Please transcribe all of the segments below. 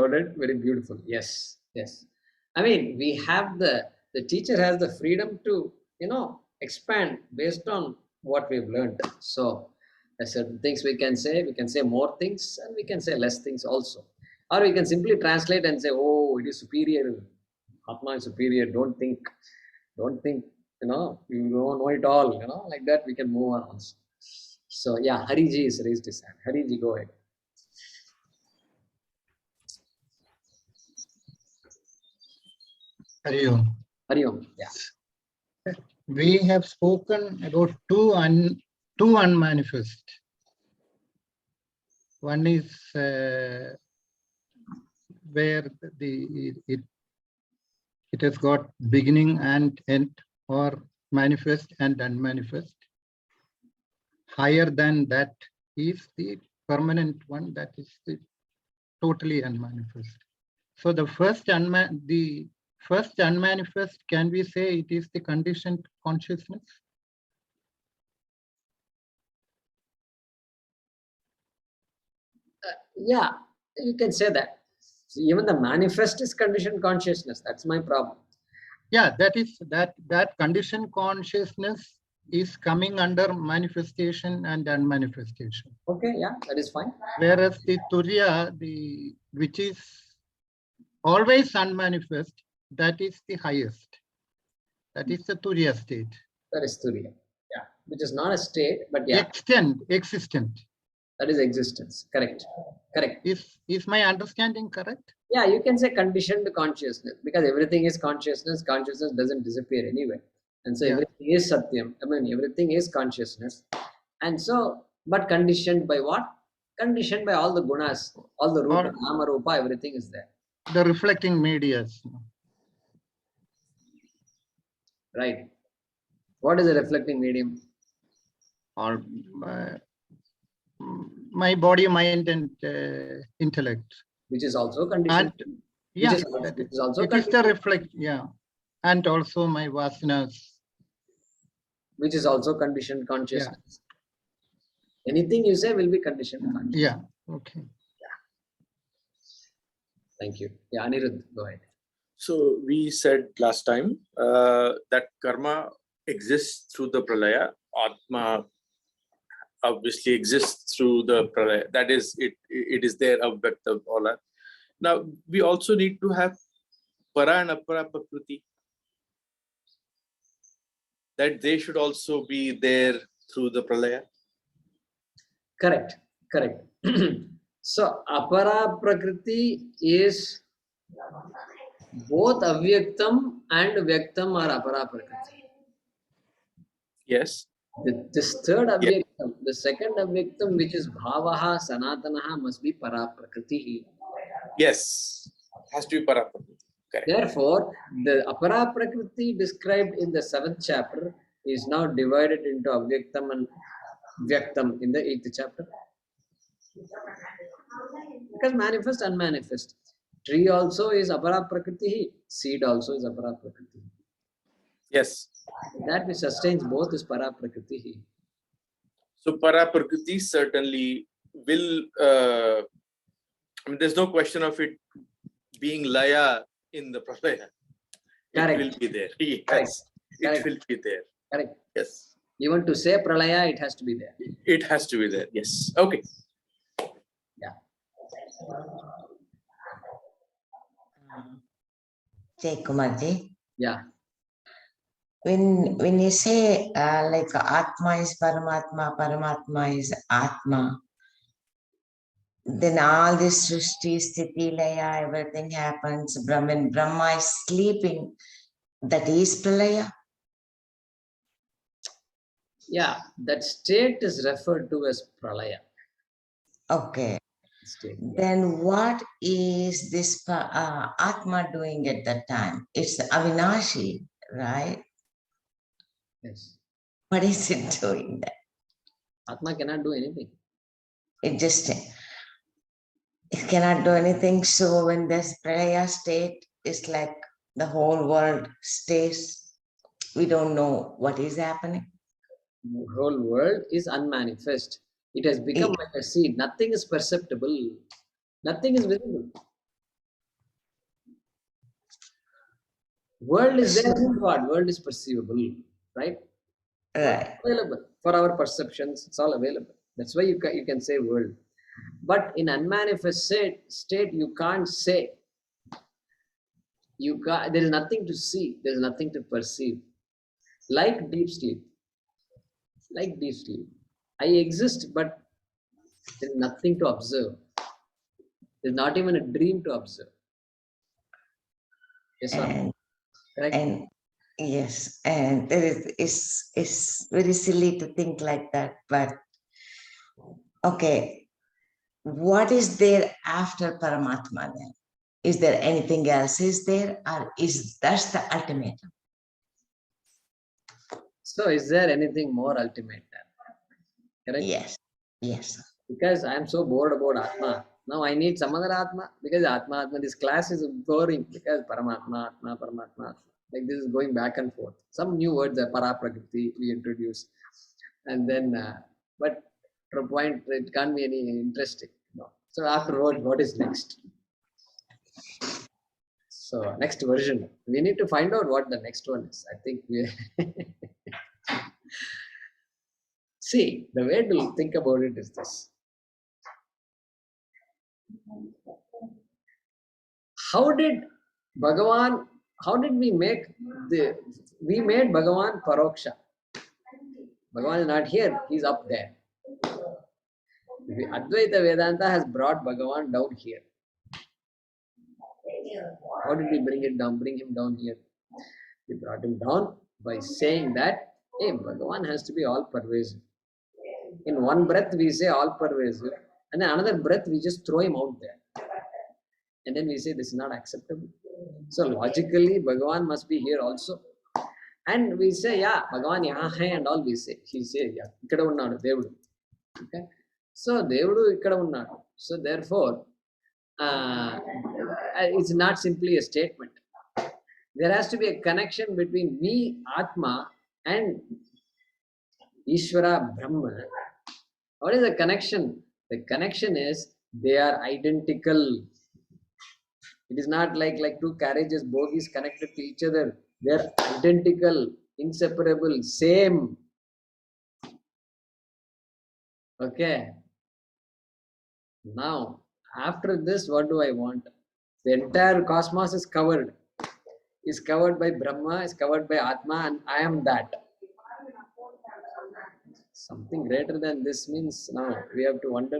Very beautiful. Yes, yes. I mean, we have the teacher has the freedom to, expand based on what we've learned. So there's certain things we can say. We can say more things, and we can say less things also. Or we can simply translate and say, "Oh, it is superior. Atma is superior. Don't think. You don't know it all. Like that. We can move on also." So yeah, Hariji is raised his hand. Hariji, go ahead. Hari Om. Hari Om. Yeah. We have spoken about two unmanifest. One is where it has got beginning and end, or manifest and unmanifest. Higher than that is the permanent one, that is the totally unmanifest. So the first unmanifest, can we say it is the conditioned consciousness? Yeah, you can say that. So even the manifest is conditioned consciousness. That's my problem. Yeah, that conditioned consciousness is coming under manifestation and unmanifestation. Okay, yeah, that is fine. Whereas the Turiya, which is always unmanifest, that is the highest. That is the Turiya state. That is Turiya. Yeah, which is not a state, but yeah. Existent. That is existence. Correct. Is my understanding correct? Yeah, you can say conditioned consciousness, because everything is consciousness. Consciousness doesn't disappear anyway. And so everything is Satyam. I mean, everything is consciousness. And so, but conditioned by what? Conditioned by all the gunas, all the rupa, nama, rupa, everything is there. The reflecting medias. Right. What is a reflecting medium? Or my body, mind, and intellect. Which is also conditioned. Yeah, it is also it is the reflect, yeah. And also my vasanas. Which is also conditioned consciousness. Yeah. Anything you say will be conditioned consciousness. Yeah, okay. Yeah. Thank you. Yeah, Anirudh, go ahead. So we said last time that karma exists through the pralaya. Atma obviously exists through the pralaya. That is, it is there, avvyakta, all that. Now, we also need to have para and apara prakriti. That they should also be there through the pralaya. Correct. So, apara prakriti is both avyaktam and vyaktam are apara prakriti. Yes. This third avyaktam, the second avyaktam, which is bhavaha sanatanaha, must be para prakriti. Yes, has to be para prakriti. Correct. Therefore, the apara prakriti described in the 7th chapter is now divided into avyaktam and vyaktam in the 8th chapter. Because manifest, unmanifest. Tree also is apara prakriti, seed also is apara prakriti. Yes. That which sustains both is para prakriti. So para prakriti certainly will, I mean, there's no question of it being laya in the pralaya. Correct. It will be there. Yes. Correct. It will be there. Correct. Yes. Even to say pralaya, it has to be there. It has to be there. Yes. Okay. Yeah. Jai Kumarji. Yeah. When you say like Atma is Paramatma, Paramatma is Atma, then all this Srishti, Sthiti, Laya, everything happens. When Brahma is sleeping, that is Pralaya? Yeah, that state is referred to as pralaya. Okay. State. Then what is this Atma doing at that time? It's Avinashi, right? Yes. What is it doing that? Atma cannot do anything. It cannot do anything. So when this pralaya state is like the whole world stays, we don't know what is happening. The whole world is unmanifest. It has become like a seed. Nothing is perceptible. Nothing is visible. World is there in God. World is perceivable, right? Right. Available for our perceptions. It's all available. That's why you can say world. But in unmanifest state, you can't say. There is nothing to see. There is nothing to perceive. Like deep sleep. Like deep sleep. I exist, but there is nothing to observe. There's not even a dream to observe. Yes or no? And Correct? and yes, and it's very silly to think like that, but okay, what is there after Paramatma then? Is there anything else? Is there, or is that's the ultimate? So is there anything more ultimate than that? Correct? Yes, yes. Because I am so bored about Atma. Now I need some other Atma. Because Atma, this class is boring. Because Paramatma, Atma, Paramatma. Like this is going back and forth. Some new words are Paraprakriti we introduce. And then, but to a point, it can't be any interesting. No. So afterward, what is next? So next version. We need to find out what the next one is. I think we see the way to think about it is this. How did Bhagavan, how did we make we made Bhagavan Paroksha. Bhagavan is not here, he's up there. Advaita Vedanta has brought Bhagavan down here. How did we bring him down here? We brought him down by saying that, hey, Bhagavan has to be all pervasive. In one breath we say all pervasive, and then another breath we just throw him out there. And then we say this is not acceptable. So logically, Bhagavan must be here also. And we say, yeah, Bhagavan yaha hai and all we say. He says, yeah, ikkada unnadu, Devudu. Okay. So Devudu ikkada unnadu. So therefore, it's not simply a statement. There has to be a connection between me, Atma, and Ishvara, Brahma. What is the connection? The connection is they are identical. It is not like two carriages, bogies connected to each other. They are identical, inseparable, same. Okay. Now, after this, what do I want? The entire cosmos is covered. Is covered by Brahma, is covered by Atma, and I am that. Something greater than this means now we have to wonder.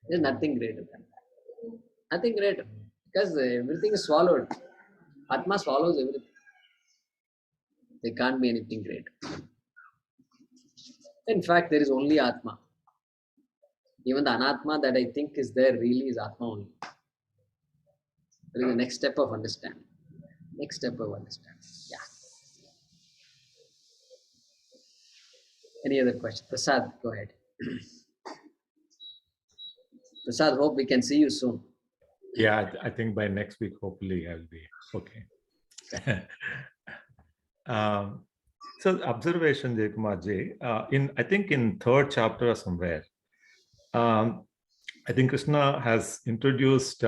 There's nothing greater than that. Nothing greater. Because everything is swallowed. Atma swallows everything. There can't be anything greater. In fact, there is only Atma. Even the Anatma that I think is there really is Atma only. That is the next step of understanding. Next step of understanding. Yeah. Any other question? Prasad, go ahead. Prasad, hope we can see you soon. Yeah, I think by next week, hopefully I'll be okay. So observation, Jaykumar Ji, I think in third chapter or somewhere, I think Krishna has introduced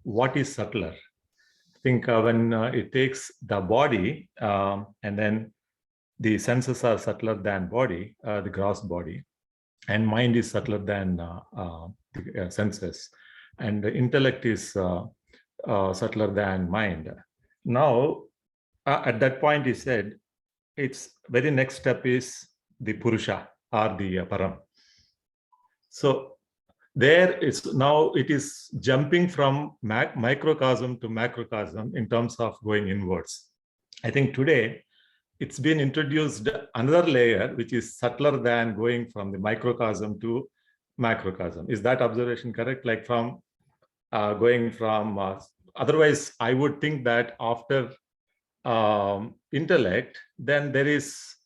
what is subtler. I think when it takes the body and then the senses are subtler than body, the gross body, and mind is subtler than the senses, and the intellect is subtler than mind. Now, at that point, he said, its very next step is the Purusha or the Param. So there is now it is jumping from microcosm to macrocosm in terms of going inwards. I think today it's been introduced another layer which is subtler than going from the microcosm to macrocosm. Is that observation correct? Like from going from otherwise I would think that after intellect, then there is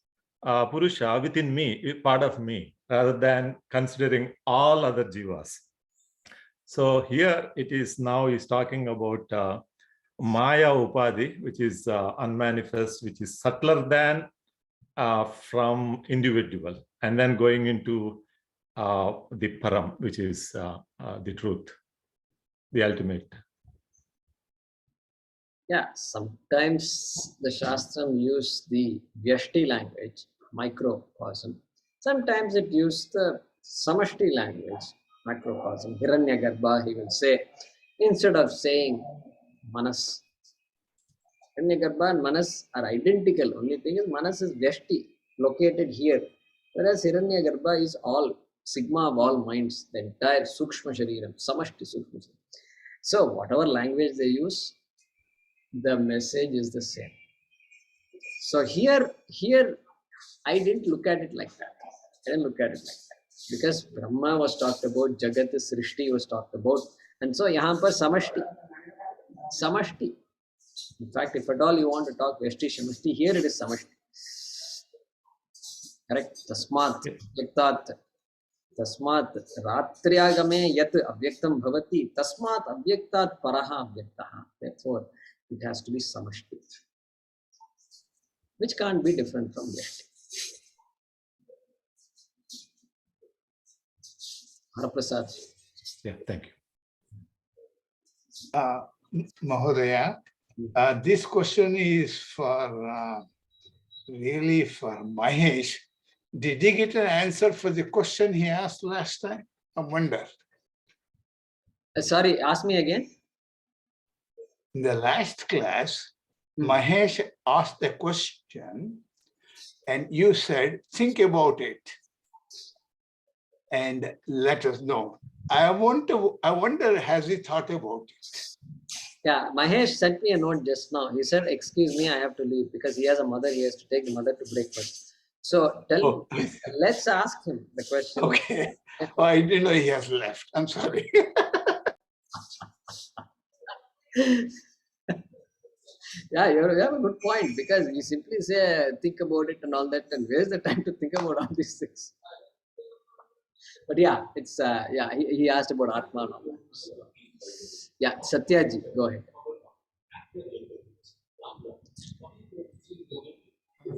Purusha within me, part of me, rather than considering all other jivas. So here it is now is talking about Maya Upadhi, which is unmanifest, which is subtler than from individual, and then going into the Param, which is the truth, the ultimate. Yeah, sometimes the Shastram use the Vyashti language, microcosm. Sometimes it use the Samashti language, macrocosm. Hiranyagarbha, he will say, instead of saying Manas. Hiranyagarbha and Manas are identical. Only thing is Manas is Vyashti, located here. Whereas Hiranyagarbha is all, sigma of all minds, the entire Sukshma Shariram, Samashti Sukshma Shariram. So whatever language they use, the message is the same. So here I didn't look at it like that. I didn't look at it like that because Brahma was talked about, Jagat Srishti was talked about, and so yahan par samashti. In fact, if at all you want to talk Veshti Shamashti, here it is samashti. Correct? Tasmat ratriagame yat avyaktam bhavati tasmat avyaktat paraha avyaktaha. Therefore, it has to be samashti, which can't be different from Veshti. Haraprasad. Yeah, thank you. Mahodaya, this question is for really for Mahesh. Did he get an answer for the question he asked last time? I wonder. Sorry, ask me again. In the last class, Mahesh asked the question and you said, think about it and let us know. I wonder, has he thought about it? Yeah, Mahesh sent me a note just now. He said, excuse me, I have to leave because he has a mother. He has to take the mother to breakfast. So Oh. let's ask him the question. Okay. Oh, I didn't know he has left. I'm sorry. Yeah, you have a good point because you simply say, think about it and all that. And where's the time to think about all these things? But yeah, it's, yeah, he asked about Atma and all that. So, yeah, Satyaji, go ahead.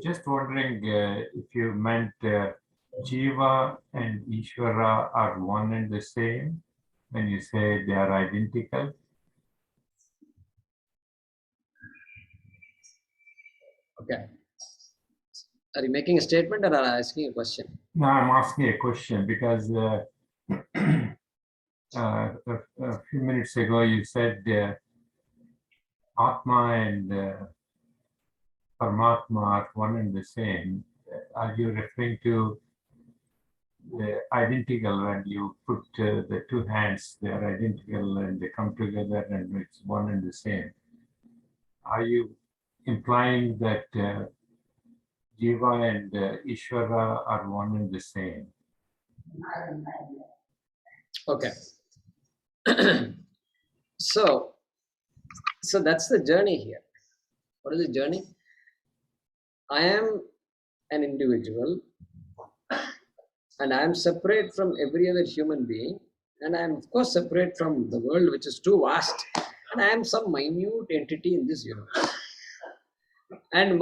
Just wondering if you meant Jiva and Ishvara are one and the same when you say they are identical. Okay. Are you making a statement or are you asking a question? No, I'm asking a question because a few minutes ago you said Atma and Paramatma are one and the same. Are you referring to the identical when you put the two hands, they are identical and they come together and it's one and the same? Are you implying that Jiva and Ishvara are one and the same? Okay. So that's the journey here. What is the journey? I am an individual and I am separate from every other human being, and I am of course separate from the world, which is too vast, and I am some minute entity in this universe. And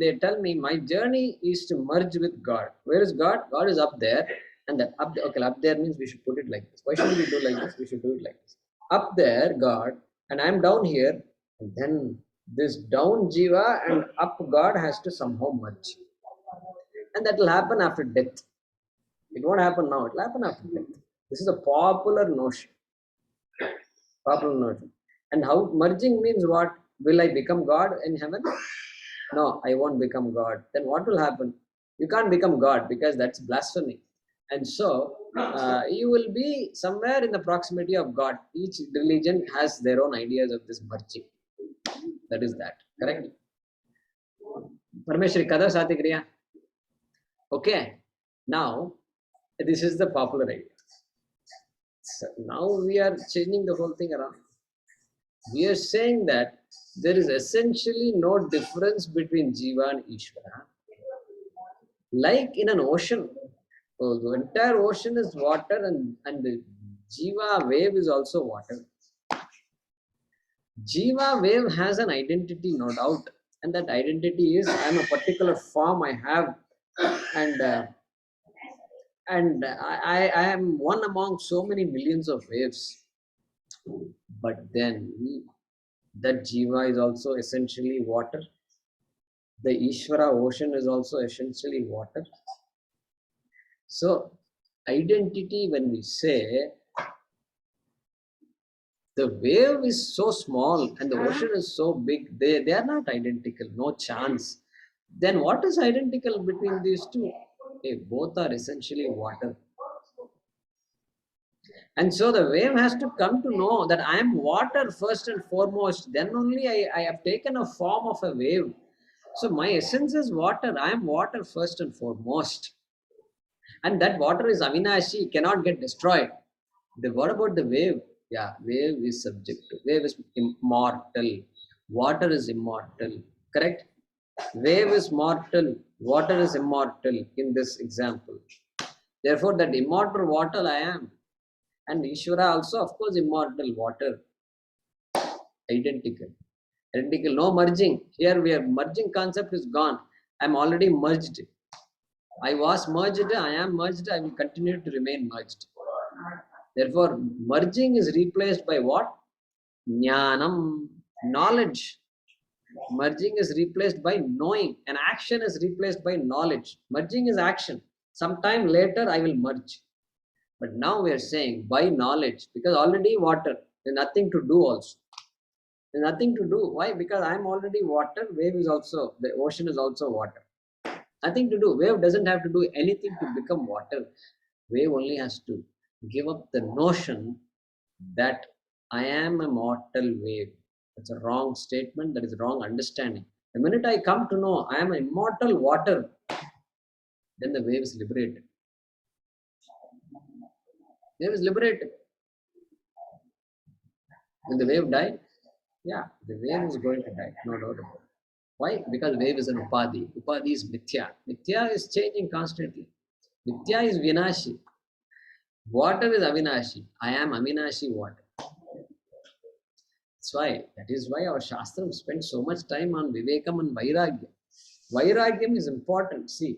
they tell me my journey is to merge with God. Where is God? God is up there, and that up there, okay, up there means we should put it like this. Why should we do like this? We should do it like this. Up there, God, and I am down here, and then this down Jiva and up God has to somehow merge, and that will happen after death. It won't happen now. It will happen after death. This is a popular notion. Popular notion. And how merging means what? Will I become God in heaven? No, I won't become God. Then what will happen? You can't become God because that's blasphemy. And so you will be somewhere in the proximity of God. Each religion has their own ideas of this merging. That is that. Correct? Parmeshwari, kada sati kriya. Okay. Now, this is the popular idea. So now we are changing the whole thing around. We are saying that there is essentially no difference between Jiva and Ishvara. Like in an ocean, the entire ocean is water and the Jiva wave is also water. Jiva wave has an identity, no doubt, and that identity is I am a particular form I have, and I am one among so many millions of waves. But then That Jiva is also essentially water. The Ishvara ocean is also essentially water. So, identity, when we say the wave is so small and the ocean is so big, they are not identical, no chance. Then what is identical between these two? Both are essentially water. And so the wave has to come to know that I am water first and foremost. Then only I have taken a form of a wave. So my essence is water. I am water first and foremost. And that water is Avinashi, cannot get destroyed. What about the wave? Yeah, wave is subjective. Wave is immortal. Water is immortal. Correct? Wave is mortal. Water is immortal in this example. Therefore, that immortal water I am. And Ishvara also, of course, immortal water. Identical. Identical. No merging. Here we are merging concept is gone. I am already merged. I was merged, I am merged, I will continue to remain merged. Therefore, merging is replaced by what? Jnanam, knowledge. Merging is replaced by knowing. An action is replaced by knowledge. Merging is action. Sometime later, I will merge. But now we are saying by knowledge, because already water, there's nothing to do also. There's nothing to do. Why? Because I'm already water, wave is also, the ocean is also water. Nothing to do. Wave doesn't have to do anything to become water. Wave only has to give up the notion that I am a mortal wave. That's a wrong statement. That is wrong understanding. The minute I come to know I am immortal water, then the wave is liberated. Wave is liberated. Will the wave die? Yeah, the wave is going to die. No doubt about it. Why? Because wave is an upadhi. Upadhi is mithya. Mithya is changing constantly. Mithya is vinashi. Water is avinashi. I am avinashi water. That is why our Shastram spends so much time on Vivekam and Vairagya. Vairagyam is important. See,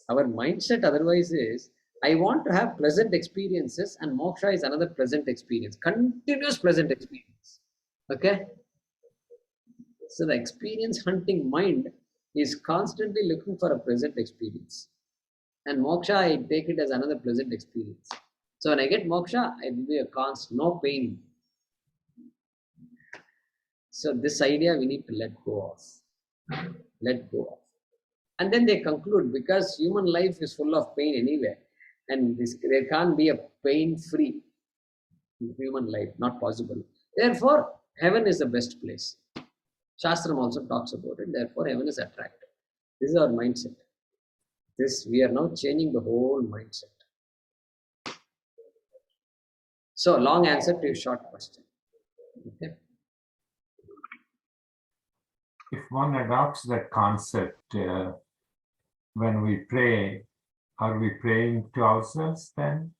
our mindset otherwise is, I want to have pleasant experiences, and moksha is another pleasant experience. Continuous pleasant experience. Okay? So the experience hunting mind is constantly looking for a pleasant experience. And moksha, I take it as another pleasant experience. So when I get moksha, it will be a constant, no pain. So this idea we need to let go of. Let go of. And then they conclude, because human life is full of pain anyway, and there can't be a pain-free human life, not possible. Therefore, heaven is the best place. Shastram also talks about it. Therefore, heaven is attractive. This is our mindset. We are now changing the whole mindset. So, long answer to your short question. Okay. If one adopts that concept, when we pray, are we praying to ourselves then?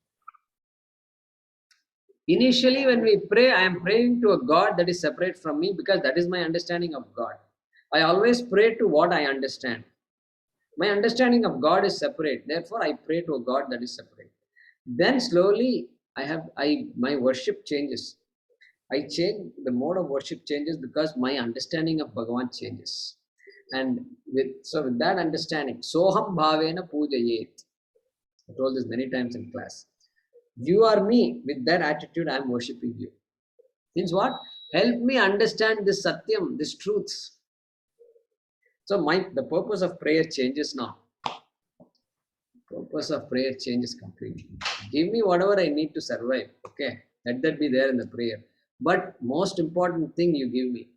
Initially, when we pray, I am praying to a God that is separate from me, because that is my understanding of God. I always pray to what I understand. My understanding of God is separate. Therefore, I pray to a God that is separate. Then slowly, my worship changes. I change, the mode of worship changes, because my understanding of Bhagavan changes. And with that understanding, Soham Bhavena Pujayet. I told this many times in class. You are me. With that attitude, I am worshipping you. Means what? Help me understand this Satyam, this truths. So the purpose of prayer changes now. Purpose of prayer changes completely. Give me whatever I need to survive. Okay. Let that be there in the prayer. But most important thing you give me.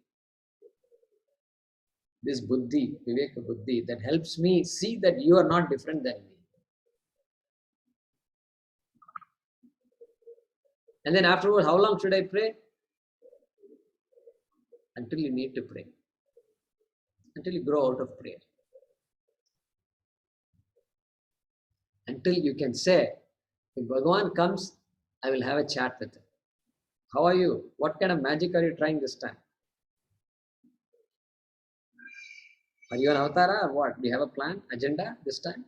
This buddhi, viveka buddhi, that helps me see that you are not different than me. And then afterwards, how long should I pray? Until you need to pray. Until you grow out of prayer. Until you can say, if Bhagavan comes, I will have a chat with him. How are you? What kind of magic are you trying this time? Are you an avatara or what? Do you have a plan, agenda this time?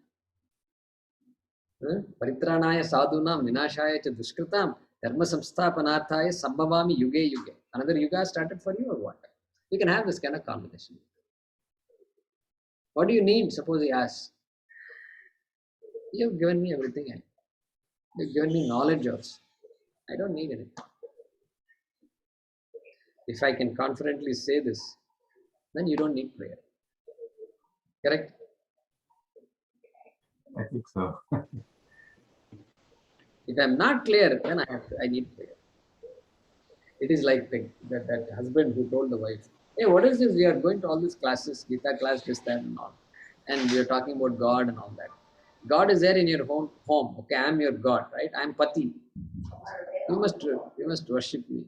Paritranaya sadhunam vinashaya cha dushkritam dharma samsthapanarthaya sambhavami yuge yuge. Another yuga started for you or what? We can have this kind of conversation. What do you need? Suppose he asks. You've given me everything. You've given me knowledge also. I don't need anything. If I can confidently say this, then you don't need prayer. Correct? I think so. If I'm not clear, then I need prayer. It is like that husband who told the wife, hey, what is this? We are going to all these classes, Gita class, this, that, and all. And we are talking about God and all that. God is there in your home. Okay, I'm your God, right? I'm Pati. You must worship me.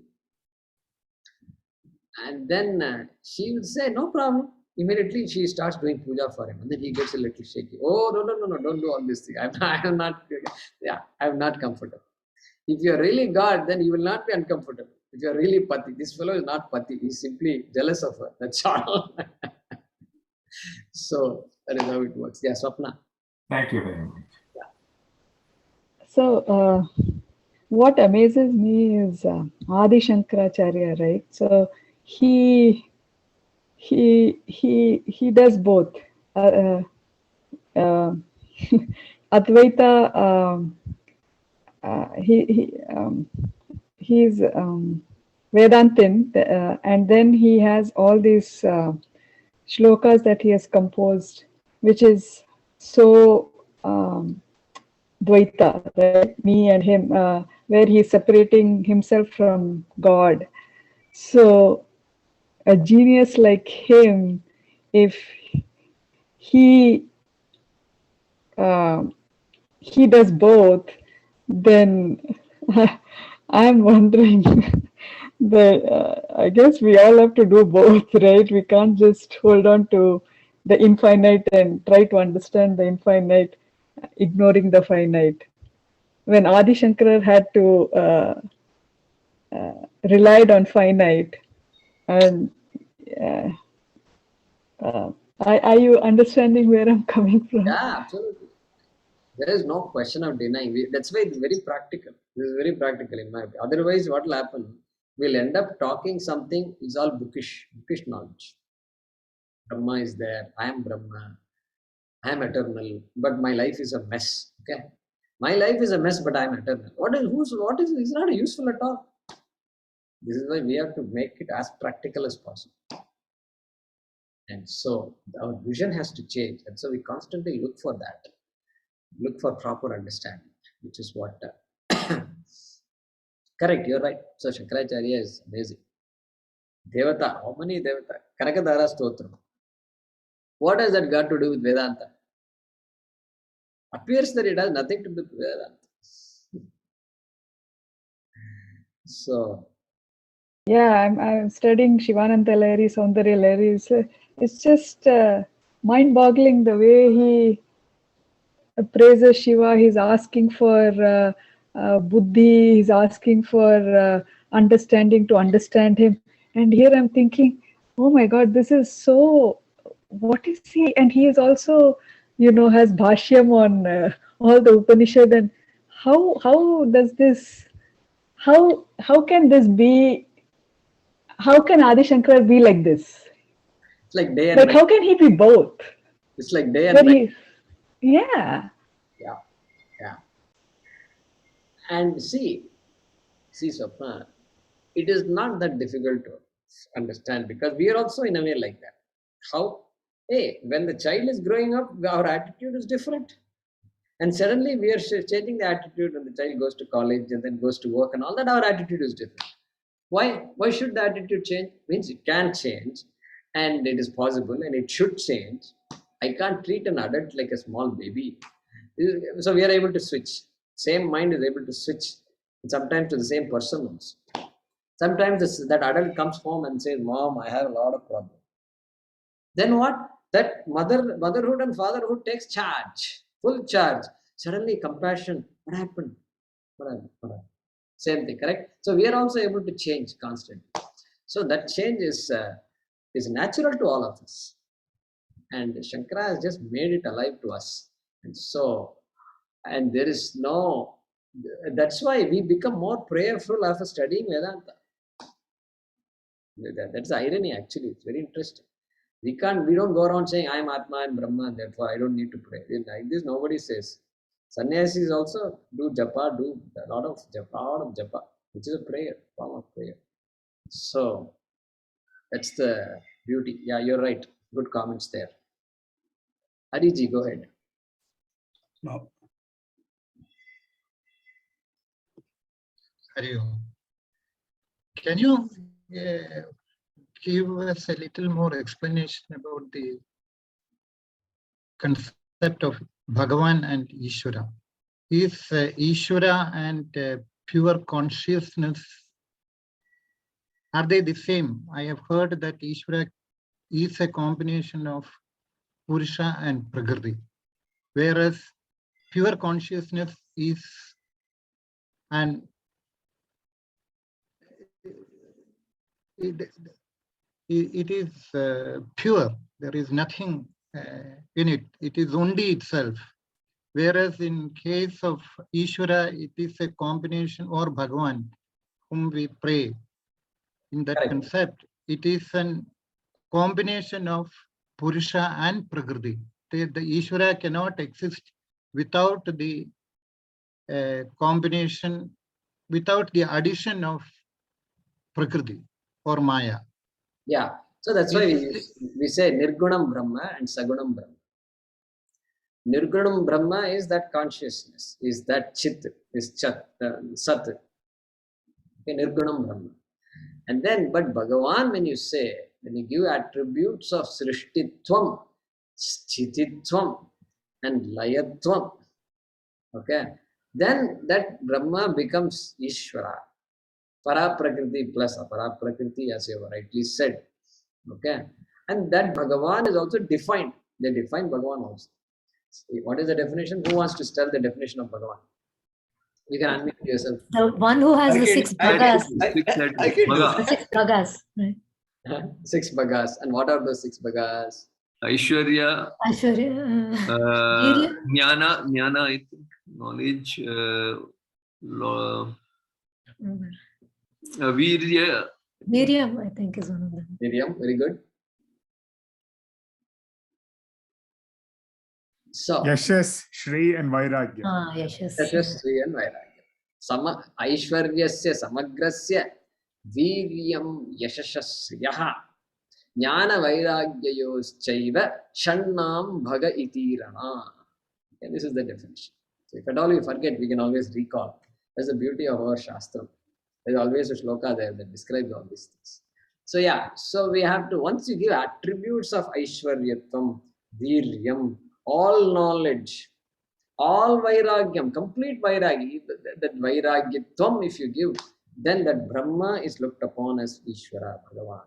And then she will say, no problem. Immediately she starts doing puja for him. And then he gets a little shaky. Oh, no, don't do all this thing. I'm not comfortable. If you are really God, then you will not be uncomfortable. If you are really Pati, this fellow is not Pati. He's simply jealous of her. That's all. So that is how it works. Yeah, Swapna. Thank you very much. So, what amazes me is Adi Shankaracharya, right? So he does both. Advaita, he's Vedantin, and then he has all these shlokas that he has composed, which is so Dvaita, right? Me and him, where he's separating himself from God. So a genius like him, if he does both, then I'm wondering that I guess we all have to do both, right? We can't just hold on to the infinite and try to understand the infinite, ignoring the finite. When Adi Shankara had to relied on finite, and are you understanding where I'm coming from? Yeah, absolutely. There is no question of denying. That's why it's very practical. This is very practical in my opinion. Otherwise, what will happen? We'll end up talking something is all bookish knowledge. Brahma is there. I am Brahma. I am eternal. But my life is a mess. Okay. My life is a mess, but I am eternal. What is it's not useful at all. This is why we have to make it as practical as possible. And so our vision has to change. And so we constantly look for that. Look for proper understanding, which is what correct, you're right. So Shankaracharya is amazing. Devata, how many Devata? Kanakadhara Stotram. What has that got to do with Vedanta? Appears that it has nothing to do with Vedanta. So Yeah, I'm studying Shivananda Lahiri, Saundarya Lahiri. It's just mind-boggling the way he praises Shiva. He's asking for buddhi. He's asking for understanding to understand him. And here I'm thinking, oh my God, this is so. What is he? And he is also, has bhashyam on all the Upanishad. And how does this? How can this be? How can Adi Shankara be like this? it's like day and Like, night. how can he be both? It's like day and When night. yeah. Yeah. And see, Swapna, it is not that difficult to understand because we are also in a way like that. How? Hey, when the child is growing up, our attitude is different. And suddenly we are changing the attitude when the child goes to college and then goes to work and all that, our attitude is different. Why? Why should the attitude change? Means it can change and it is possible and it should change. I can't treat an adult like a small baby. So we are able to switch. Same mind is able to switch. Sometimes to the same person also. Sometimes that adult comes home and says, Mom, I have a lot of problems. Then what? That motherhood and fatherhood takes charge, full charge. Suddenly compassion. What happened? What happened? Same thing, correct? So we are also able to change constantly. So that change is natural to all of us. And Shankara has just made it alive to us. And so, and there is no, that's why we become more prayerful after studying Vedanta. That's the irony, actually. It's very interesting. We don't go around saying, I'm Atma, I'm Brahma, and therefore I don't need to pray. Like this, nobody says. Sannyasis also do japa, do a lot of japa, which is a prayer, form of prayer. So that's the beauty. Yeah, you're right. Good comments there. Hariji, go ahead. No. Hari Om. Can you give us a little more explanation about the concept of Bhagavan and Ishvara? Is Ishvara and pure consciousness, are they the same? I have heard that Ishvara is a combination of Purusha and Prakriti, whereas pure consciousness is an it is pure. There is nothing in it. It is only itself. Whereas in case of Ishvara, it is a combination, or Bhagavan, whom we pray. In that Correct. concept, it is a combination of Purusha and Prakriti. The Ishvara cannot exist without the combination, without the addition of Prakriti or Maya. Yeah. So that's why we say Nirgunam Brahma and Sagunam Brahma. Nirgunam Brahma is that consciousness, is that Chit, is Sat. Okay, Nirgunam Brahma. And then, but Bhagavan, when you say, when you give attributes of Srishtitvam, Sthititvam, and Layatvam, okay, then that Brahma becomes Ishvara. Paraprakriti plus Aparaprakriti, as you have rightly said. Okay. And that Bhagavan is also defined. They define Bhagavan also. What is the definition? Who wants to tell the definition of Bhagavan? You can unmute yourself. The one who has the six bhagas. I can do The six bhagas. Right. 6 bhagas. And what are those 6 bhagas? Aishwarya, Aishwarya. Jnana, I think, knowledge, Virya. Viryam, I think, is one of them. Miriam, very good. So, Yashas, Shri, and Vairagya. Yashas. Yashas, Shri and Vairagya. Aishwaryasya samagrasya Viryam yashasyaha Jnana Vairagyayos Shannam Bhaga Itirana. Okay, this is the definition. So if at all you forget, we can always recall. That's the beauty of our Shastra. There's always a shloka there that describes all these things. So yeah, so we have to, once you give attributes of Aishwaryatvam, Viryam, all knowledge, all Vairagyam, complete Vairagya, that Vairagyatvam if you give, then that Brahma is looked upon as Ishvara, Bhagavan.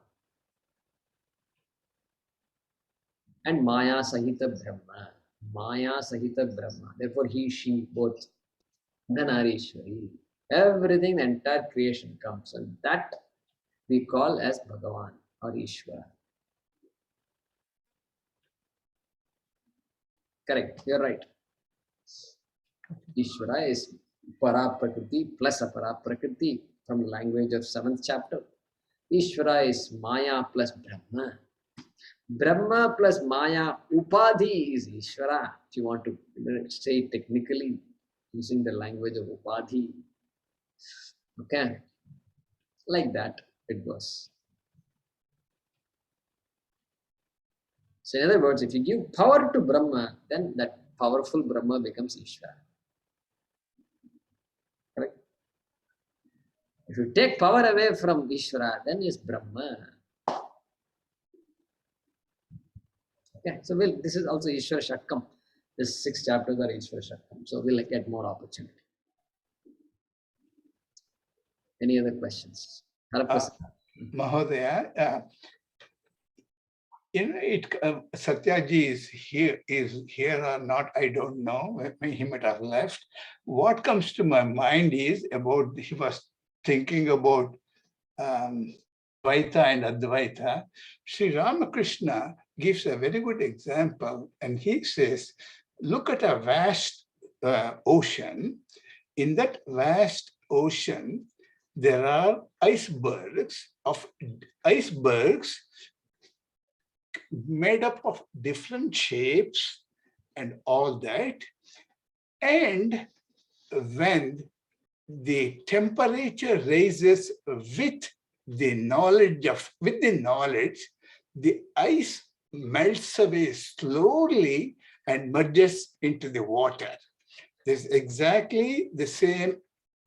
And Maya Sahita Brahma. Maya Sahita Brahma. Therefore, he, she, both. Dhanarishwari. Everything, the entire creation comes. And that we call as Bhagavan or Ishvara. Correct. You're right. Ishvara is Paraprakriti plus Aparaprakriti from the language of 7th chapter. Ishvara is Maya plus Brahma. Brahma plus Maya, Upadhi is Ishvara. If you want to say technically, using the language of Upadhi. Okay. Like that it goes. So in other words, if you give power to Brahma, then that powerful Brahma becomes Ishvara. Correct? If you take power away from Ishvara, then it's Brahma. Okay, so this is also Ishvara Shatkam. This 6 chapters are Ishvara Shatkam. So we'll get more opportunity. Any other questions? Mahodaya, Satyaji is here or not, I don't know. He might have left. What comes to my mind is about, he was thinking about Dvaita and Advaita. Sri Ramakrishna gives a very good example, and he says, look at a vast ocean. In that vast ocean, there are icebergs made up of different shapes and all that. And when the temperature raises with the knowledge, the ice melts away slowly and merges into the water. This is exactly the same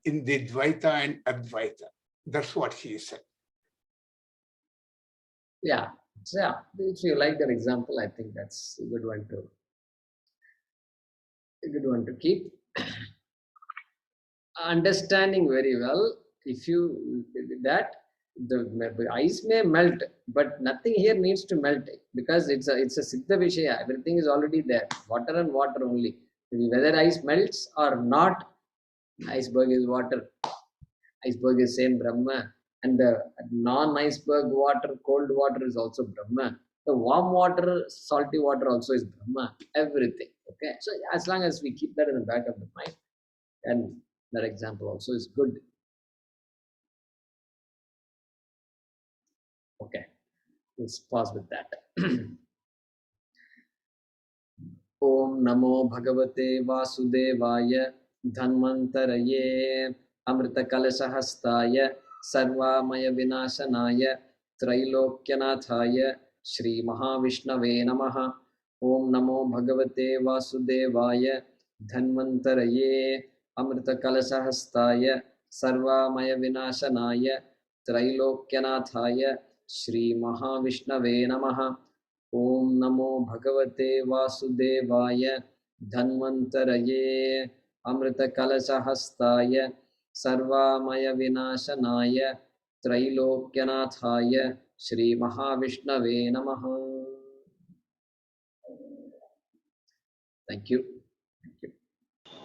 in the Dvaita and Advaita. That's what he said. Yeah. So yeah, if you like that example, I think that's a good one to keep. Understanding very well. If you that the ice may melt, but nothing here needs to melt because it's a siddha vishaya. Everything is already there. Water and water only. Whether ice melts or not, iceberg is water. Iceberg is same Brahma, and the non-iceberg water, cold water is also Brahma. The warm water, salty water also is Brahma. Everything. Okay. So as long as we keep that in the back of the mind, and that example also is good. Okay, let's pause with that. Om Namo Bhagavate Vasudevaya Dhanvantaraye Amrita Kalasahastaya Sarvamaya Vinashanaya Trailokyanathaya Shri Mahavishnave Namaha. Om Namo Bhagavate Vasudevaya Dhanvantaraye Amrita Kalasahastaya Sarvamaya Vinashanaya Trailokyanathaya Shri Mahavishnave Namaha. Om Namo Bhagavate Vasudevaya Dhanvantaraye Amrita Kalasahastaya Sarvamaya Vinashanaya Trailokyanathaya Shri Mahavishnave Namaha. Thank you. Thank you.